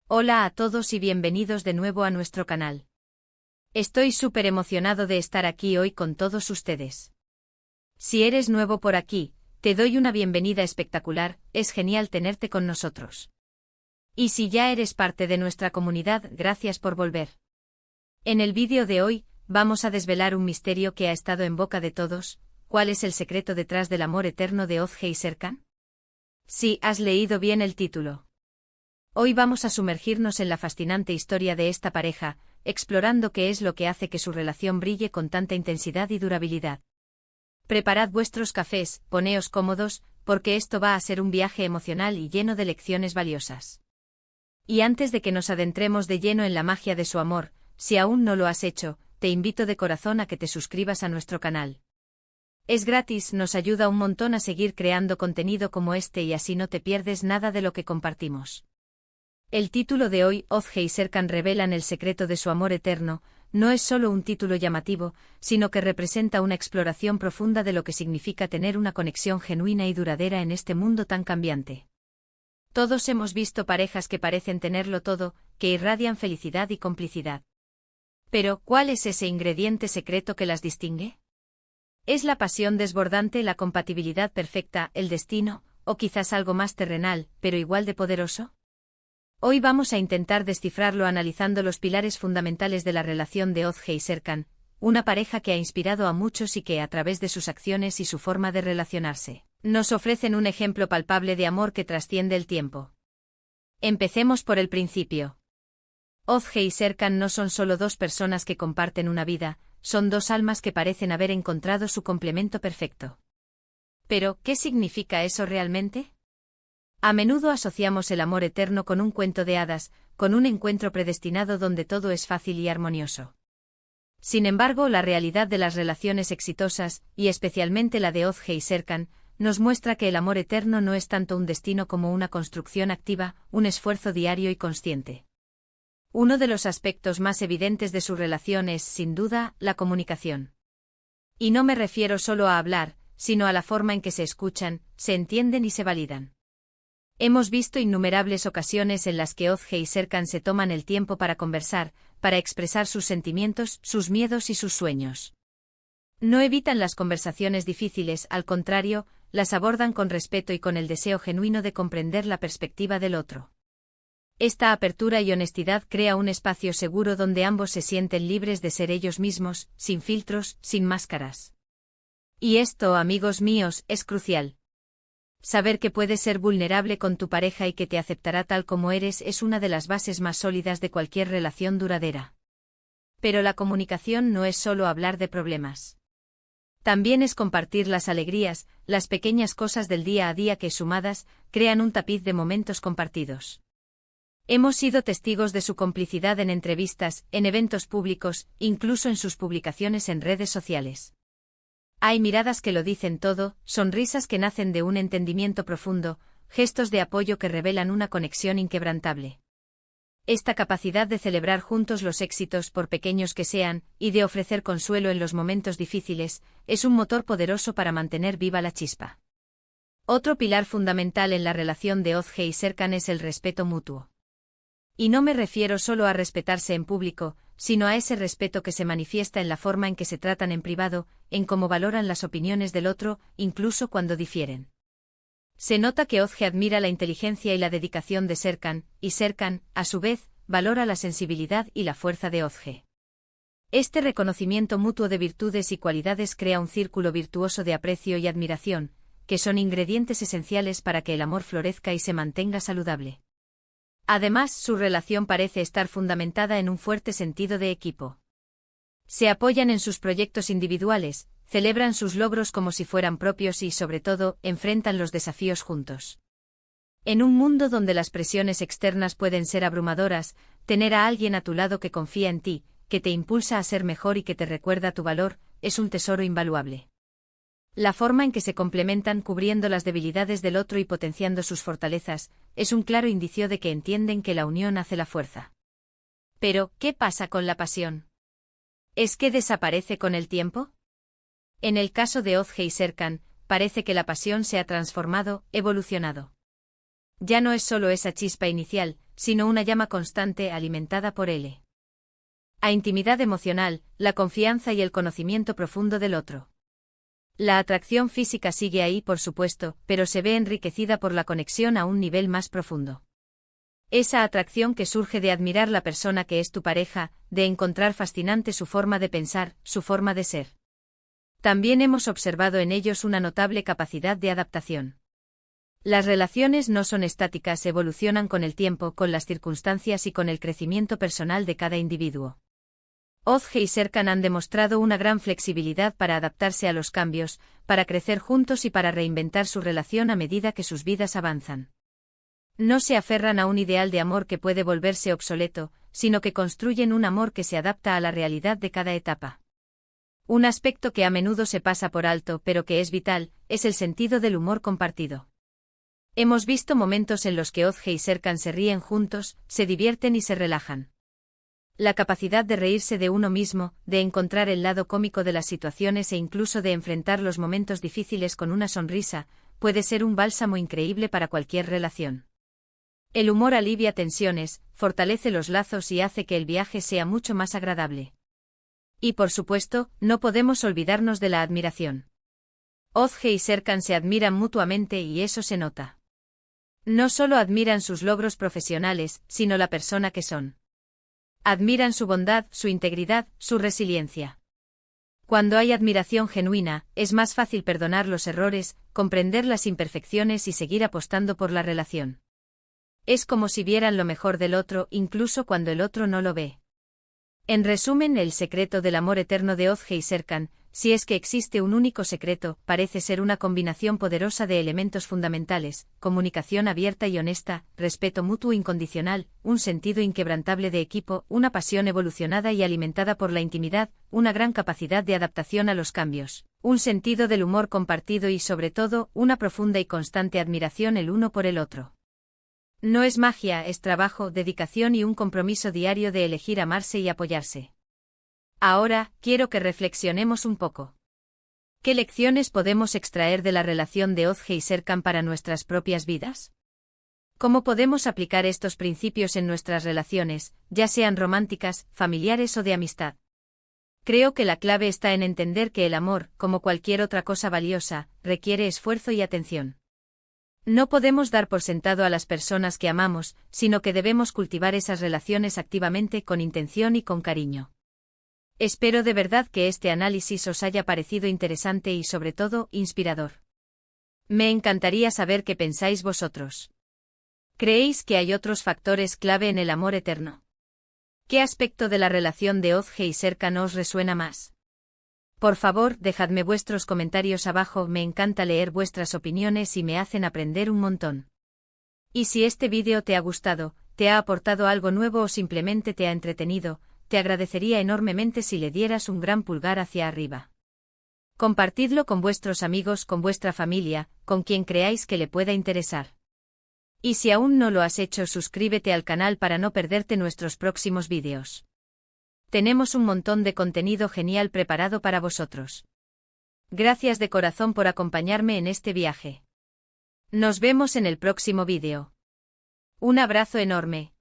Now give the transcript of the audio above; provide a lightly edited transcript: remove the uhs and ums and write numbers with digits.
Hola a todos y bienvenidos de nuevo a nuestro canal. Estoy súper emocionado de estar aquí hoy con todos ustedes. Si eres nuevo por aquí, te doy una bienvenida espectacular, es genial tenerte con nosotros. Y si ya eres parte de nuestra comunidad, gracias por volver. En el vídeo de hoy, vamos a desvelar un misterio que ha estado en boca de todos. ¿Cuál es el secreto detrás del amor eterno de Ozge y Serkan? Sí, has leído bien el título. Hoy vamos a sumergirnos en la fascinante historia de esta pareja, explorando qué es lo que hace que su relación brille con tanta intensidad y durabilidad. Preparad vuestros cafés, poneos cómodos, porque esto va a ser un viaje emocional y lleno de lecciones valiosas. Y antes de que nos adentremos de lleno en la magia de su amor, si aún no lo has hecho, te invito de corazón a que te suscribas a nuestro canal. Es gratis, nos ayuda un montón a seguir creando contenido como este y así no te pierdes nada de lo que compartimos. El título de hoy, Ozge y Serkan revelan el secreto de su amor eterno, no es solo un título llamativo, sino que representa una exploración profunda de lo que significa tener una conexión genuina y duradera en este mundo tan cambiante. Todos hemos visto parejas que parecen tenerlo todo, que irradian felicidad y complicidad. Pero, ¿cuál es ese ingrediente secreto que las distingue? ¿Es la pasión desbordante, la compatibilidad perfecta, el destino, o quizás algo más terrenal, pero igual de poderoso? Hoy vamos a intentar descifrarlo analizando los pilares fundamentales de la relación de Ozge y Serkan, una pareja que ha inspirado a muchos y que, a través de sus acciones y su forma de relacionarse, nos ofrecen un ejemplo palpable de amor que trasciende el tiempo. Empecemos por el principio. Ozge y Serkan no son solo dos personas que comparten una vida, son dos almas que parecen haber encontrado su complemento perfecto. Pero, ¿qué significa eso realmente? A menudo asociamos el amor eterno con un cuento de hadas, con un encuentro predestinado donde todo es fácil y armonioso. Sin embargo, la realidad de las relaciones exitosas, y especialmente la de Ozge y Serkan, nos muestra que el amor eterno no es tanto un destino como una construcción activa, un esfuerzo diario y consciente. Uno de los aspectos más evidentes de su relación es, sin duda, la comunicación. Y no me refiero solo a hablar, sino a la forma en que se escuchan, se entienden y se validan. Hemos visto innumerables ocasiones en las que Ozge y Serkan se toman el tiempo para conversar, para expresar sus sentimientos, sus miedos y sus sueños. No evitan las conversaciones difíciles, al contrario, las abordan con respeto y con el deseo genuino de comprender la perspectiva del otro. Esta apertura y honestidad crea un espacio seguro donde ambos se sienten libres de ser ellos mismos, sin filtros, sin máscaras. Y esto, amigos míos, es crucial. Saber que puedes ser vulnerable con tu pareja y que te aceptará tal como eres es una de las bases más sólidas de cualquier relación duradera. Pero la comunicación no es solo hablar de problemas. También es compartir las alegrías, las pequeñas cosas del día a día que, sumadas, crean un tapiz de momentos compartidos. Hemos sido testigos de su complicidad en entrevistas, en eventos públicos, incluso en sus publicaciones en redes sociales. Hay miradas que lo dicen todo, sonrisas que nacen de un entendimiento profundo, gestos de apoyo que revelan una conexión inquebrantable. Esta capacidad de celebrar juntos los éxitos por pequeños que sean, y de ofrecer consuelo en los momentos difíciles, es un motor poderoso para mantener viva la chispa. Otro pilar fundamental en la relación de Ozge y Serkan es el respeto mutuo. Y no me refiero solo a respetarse en público, sino a ese respeto que se manifiesta en la forma en que se tratan en privado, en cómo valoran las opiniones del otro, incluso cuando difieren. Se nota que Ozge admira la inteligencia y la dedicación de Serkan, y Serkan, a su vez, valora la sensibilidad y la fuerza de Ozge. Este reconocimiento mutuo de virtudes y cualidades crea un círculo virtuoso de aprecio y admiración, que son ingredientes esenciales para que el amor florezca y se mantenga saludable. Además, su relación parece estar fundamentada en un fuerte sentido de equipo. Se apoyan en sus proyectos individuales, celebran sus logros como si fueran propios y, sobre todo, enfrentan los desafíos juntos. En un mundo donde las presiones externas pueden ser abrumadoras, tener a alguien a tu lado que confía en ti, que te impulsa a ser mejor y que te recuerda tu valor, es un tesoro invaluable. La forma en que se complementan cubriendo las debilidades del otro y potenciando sus fortalezas, es un claro indicio de que entienden que la unión hace la fuerza. Pero, ¿qué pasa con la pasión? ¿Es que desaparece con el tiempo? En el caso de Ozge y Serkan, parece que la pasión se ha transformado, evolucionado. Ya no es solo esa chispa inicial, sino una llama constante alimentada por L. A intimidad emocional, la confianza y el conocimiento profundo del otro. La atracción física sigue ahí, por supuesto, pero se ve enriquecida por la conexión a un nivel más profundo. Esa atracción que surge de admirar la persona que es tu pareja, de encontrar fascinante su forma de pensar, su forma de ser. También hemos observado en ellos una notable capacidad de adaptación. Las relaciones no son estáticas, evolucionan con el tiempo, con las circunstancias y con el crecimiento personal de cada individuo. Ozge y Serkan han demostrado una gran flexibilidad para adaptarse a los cambios, para crecer juntos y para reinventar su relación a medida que sus vidas avanzan. No se aferran a un ideal de amor que puede volverse obsoleto, sino que construyen un amor que se adapta a la realidad de cada etapa. Un aspecto que a menudo se pasa por alto, pero que es vital, es el sentido del humor compartido. Hemos visto momentos en los que Ozge y Serkan se ríen juntos, se divierten y se relajan. La capacidad de reírse de uno mismo, de encontrar el lado cómico de las situaciones e incluso de enfrentar los momentos difíciles con una sonrisa, puede ser un bálsamo increíble para cualquier relación. El humor alivia tensiones, fortalece los lazos y hace que el viaje sea mucho más agradable. Y por supuesto, no podemos olvidarnos de la admiración. Ozge y Serkan se admiran mutuamente y eso se nota. No solo admiran sus logros profesionales, sino la persona que son. Admiran su bondad, su integridad, su resiliencia. Cuando hay admiración genuina, es más fácil perdonar los errores, comprender las imperfecciones y seguir apostando por la relación. Es como si vieran lo mejor del otro, incluso cuando el otro no lo ve. En resumen, el secreto del amor eterno de Ozge y Serkan, si es que existe un único secreto, parece ser una combinación poderosa de elementos fundamentales: comunicación abierta y honesta, respeto mutuo incondicional, un sentido inquebrantable de equipo, una pasión evolucionada y alimentada por la intimidad, una gran capacidad de adaptación a los cambios, un sentido del humor compartido y sobre todo, una profunda y constante admiración el uno por el otro. No es magia, es trabajo, dedicación y un compromiso diario de elegir amarse y apoyarse. Ahora, quiero que reflexionemos un poco. ¿Qué lecciones podemos extraer de la relación de Ozge y Serkan para nuestras propias vidas? ¿Cómo podemos aplicar estos principios en nuestras relaciones, ya sean románticas, familiares o de amistad? Creo que la clave está en entender que el amor, como cualquier otra cosa valiosa, requiere esfuerzo y atención. No podemos dar por sentado a las personas que amamos, sino que debemos cultivar esas relaciones activamente, con intención y con cariño. Espero de verdad que este análisis os haya parecido interesante y sobre todo, inspirador. Me encantaría saber qué pensáis vosotros. ¿Creéis que hay otros factores clave en el amor eterno? ¿Qué aspecto de la relación de Ozge y Serkan os resuena más? Por favor, dejadme vuestros comentarios abajo, me encanta leer vuestras opiniones y me hacen aprender un montón. Y si este vídeo te ha gustado, te ha aportado algo nuevo o simplemente te ha entretenido, te agradecería enormemente si le dieras un gran pulgar hacia arriba. Compartidlo con vuestros amigos, con vuestra familia, con quien creáis que le pueda interesar. Y si aún no lo has hecho, suscríbete al canal para no perderte nuestros próximos vídeos. Tenemos un montón de contenido genial preparado para vosotros. Gracias de corazón por acompañarme en este viaje. Nos vemos en el próximo vídeo. Un abrazo enorme.